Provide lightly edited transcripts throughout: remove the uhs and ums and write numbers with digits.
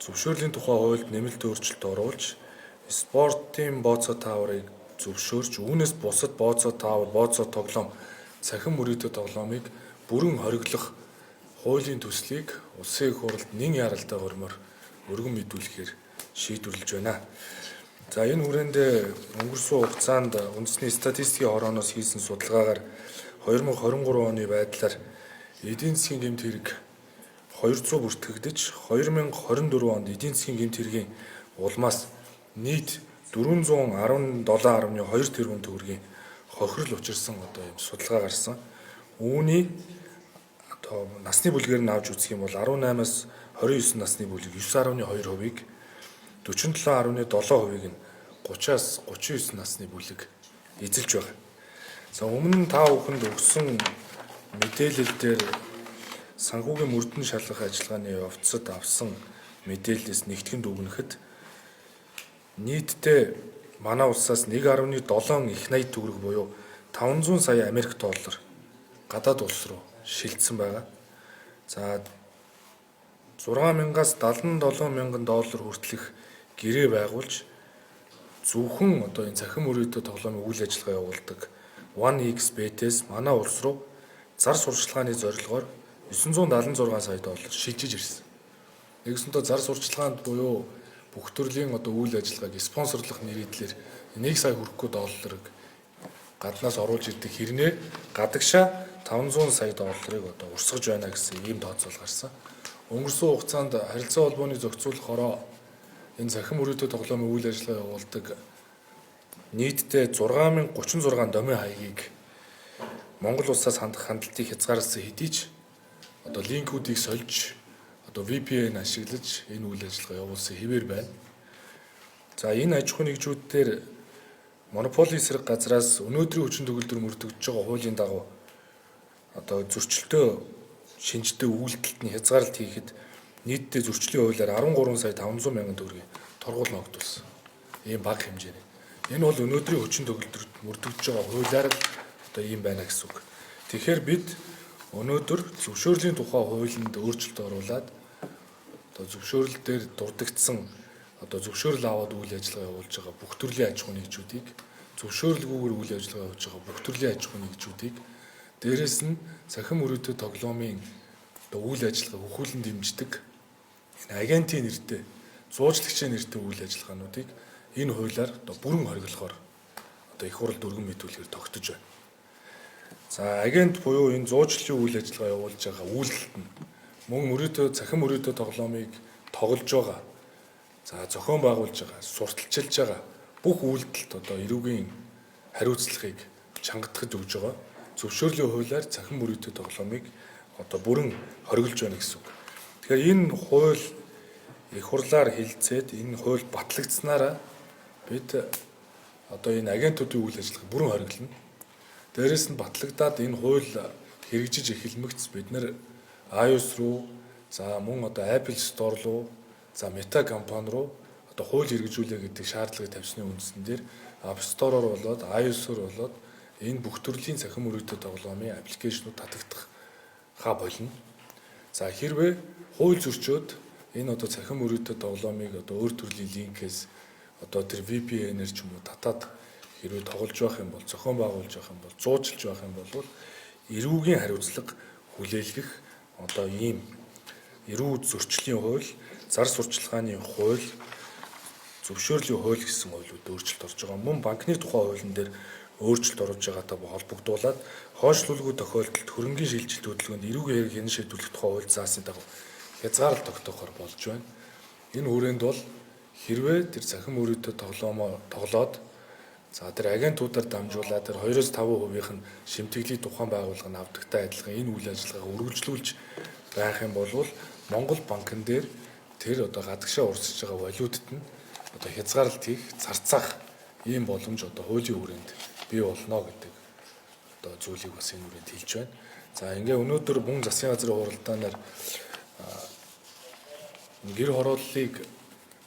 Зөвшөөрлийн тухай хуульд нэмэлт өөрчлөлт оруулж, спортын бооцоо тааврыг зөвшөөрч, үүнээс бусад бооцоо таавар, бооцоо тоглоом, цахим мөрөөдөд тоглоомыг бүрэн хориглох хуулийн төслийг улсын их хурлд нэн яралтай гормоор өргөн мэдүүлэхээр шийдвэрлэж байна. За энэ хүрээнд өнгөрсөн хугацаанд үндэсний статистикийн хорооноос хийсэн судалгаагаар 2023 оны байдлаар эдийн засгийн гэмт хэрэг 200 бүртгэгдэж 2024 онд эдийн засгийн гэмт хэргийн улмаас нийт 417.2 тэрбум төгрөгийн хохирол учирсан ийм судалгаа гарсан. Үүний насны бүлгээр нь авч үзэх юм бол 18-аас 29 насны бүлэг 9.2%-ийг 47.7%-ийг нь 30-аас 39 насны бүлэг эзэлж байгаа. За өмнө нь та бүхэнд өгсөн мэдээлэл дээр санхүүгийн мөрдөн шалгах ажиллагааны явцад авсан мэдээллээс нэгтгэн дүгнэхэд нийтдээ манай улсаас 1.7 их найд төгрөг буюу 500 сая Америк доллар гадаад улс руу шилжсэн байгаа. За 6,000-аас 77,000 доллар хүртэлх гэрээ байгуулж зөвхөн энэ цахим мөрөөдөө тоглоомын үйл ажиллагаа явуулдаг 1xBet-ээс манай улс руу зар сурчлагын зорилгоор 976 сая доллар шилжиж ирсэн. Нэгсэнтэй зар сурчлаганд буюу бүх төрлийн үйл ажиллагааг спонсорлох нэрийдлэр 1 сая хүрэхгүй долларыг гаднаас оруулж ирдэг хэрнээ гадагшаа 500 сая долларыг урсгаж байна гэсэн ийм тооцоол гарсан. Өнгөрсөн хугацаанд харилцаа холбооны зохицуулахороо энэ цахим мөрөөдөө тоглоомын үйл ажиллагаа явуулдаг нийтдээ 6,036 домын хаягийг Монгол улсаас хандах хандлтыг хязгаарласан хэдий ч линкүүдийг сольж VPN ашиглаж энэ үйл ажиллагаа явуулсан хэвээр байна. За энэ аж ахуйн нэгжүүдээр монополийн эсрэг газраас өнөөдрийн хүчин төгөлдөр мөрдөгдөж байгаа хуулийн дагуу зөрчилтөө шинжтэй үйлдэлт нь хязгаарлалт хийхэд нийтдээ зөрчлийн хуулиар 13 сая 500 мянган төгрөгийн торгуул ногдуулсан. Ийм бага хэмжээний. Энэ бол өнөөдрийн хүчин төгөлдрөд мөрдөгдөж байгаа хуулиар ийм байна гэсэн үг. Тэгэхээр бид өнөөдөр зөвшөөрлийн тухай хуулинд өөрчлөлт оруулад зөвшөөрөл дээр дурддагдсан зөвшөөрөл аваад үйл ажиллагаа явуулж байгаа бүх төрлийн аж ахуйн нэгжүүдийг зөвшөөрлгүйгээр үйл ажиллагаа явуулж байгаа бүх төрлийн аж ахуйн нэгжүүдийг дээрэс нь цахим мөрөөдөө тоглоомын үйл ажиллагаа хөхүүлэн дэмждэг энэ агентийн нэртэй зуучлагчийн нэртэй үйл ажиллагаануудыг энэ хуулиар бүрэн хориглохоор их хурлд өргөн мэдүүлэхээр тогтож байна. За агент буюу энэ зуучлалын үйл ажиллагаа явуулж байгаа үйлдэлт нь мөн цахим мөрөөдөө тоглоомыг тоглож байгаа. За зохион байгуулж байгаа, сурталчилж байгаа бүх үйлдэлт эрүүгийн хариуцлагыг чангатгаж өгж байгаа. Зөвшөөрлийн хуулиар цахим мөрөөдөө тоглоомыг бүрэн хориглож байна гэсэн үг. Тэгэхээр энэ хууль их хурлаар хэлэлцээд энэ хууль батлагдсанаараа бид энэ агентуудын үйл ажиллагааг бүрэн хориглоно. Дээрээс нь батлагдаад энэ хууль хэрэгжиж эхэлмэгц бид нэр iOS руу за мөн Apple Store руу за Meta компани руу хууль хэрэгжүүлээ гэдэг шаардлагыг тавьсны үндсэн дээр App Store-оор болоод iOS-оор болоод энэ бүх төрлийн цахим мөрөөдөө тоглоомын аппликейшнууд татагдах болно. За хэрвээ хууль зөрчөөд энэ цахим мөрөөдөө тоглоомыг өөр төрлийн линкээс тэр VPN-ээр ч юм уу татаад хэрвээ тоглож байх юм бол зохион байгуулж байх юм бол зуучилж байх юм бол эрүүгийн хариуцлага хүлээлгэх ийм эрүү зөрчлийн хууль, зар сурчлагын хууль, зөвшөөрлийн хууль гэсэн хуулиуд өөрчлөлт орж байгаа. Мөн банкны тухай хуулийн дээр өөрчлөлт оруулж байгаатай холбогдуулаад хойшлуулгүй тохиолдолд хөрөнгийн шилжилт хөдөлгөөнд эрүүгийн хэрэг хэн шийдвэрлэх тухай хууль заасан дагуу хязгаарлалт тогтоохоор болж байна. Энэ хүрээнд бол хэрвээ тэр цахим мөрөөдөө тоглоомоо тоглоод за тэр агентуудаар дамжуулаад тэр 2-5% нь шимтгэлийг тухайн байгууллага нь авдагтай адилхан энэ үйл ажиллагааг үргэлжлүүлж байх юм бол Монгол банкн дээр тэр гадагшаа урсж байгаа валютад нь хязгаарлалт хийх, зарцаах ийм боломж хуулийн хүрээнд бий болно гэдэг зүйлийг бас энэ хүрээнд хэлж байна. За өнөөдөр мөн засгийн газрын хуралдаанаар гэр хорооллыг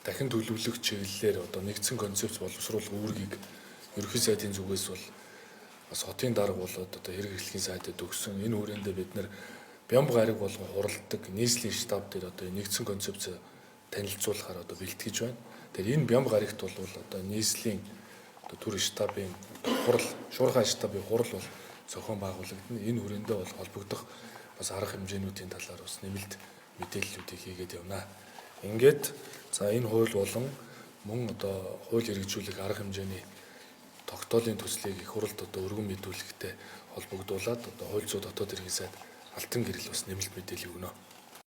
дахин төлөвлөх чиглэлээр нэгдсэн концепц боловсруулах үүргийг ерөнхий сайдын зүгээс бол бас хотын дарга болоод хэрэг эрхлэхийн сайдад өгсөн. Энэ хүрээндээ бид нэр Бямб гариг болгон хуралдаг нийслэлийн штаб дээр нэгдсэн концепц танилцуулахаар одоо бэлтгэж байна. Тэгэхээр энэ бям гарагт бол одоо нийслэлийн одоо төр штабын хурал, шуурхай штабын хурал бол зохион байгуулагдана. Энэ хүрээндээ бол холбогдох бас арга хэмжээнүүдийн талаар бас нэмэлт мэдээллүүдийг хийгээд явна. Ингээд за энэ хууль болон мөн одоо хууль хэрэгжүүлэх арга хэмжээний тогтоолын төслийг их хурлд одоо өргөн мэдүүлэхтэй холбогдуулаад одоо хууль зүйн дотоод хэргийн сайд Алтан гэрэл бас нэмэлт мэдээлэл өгнө.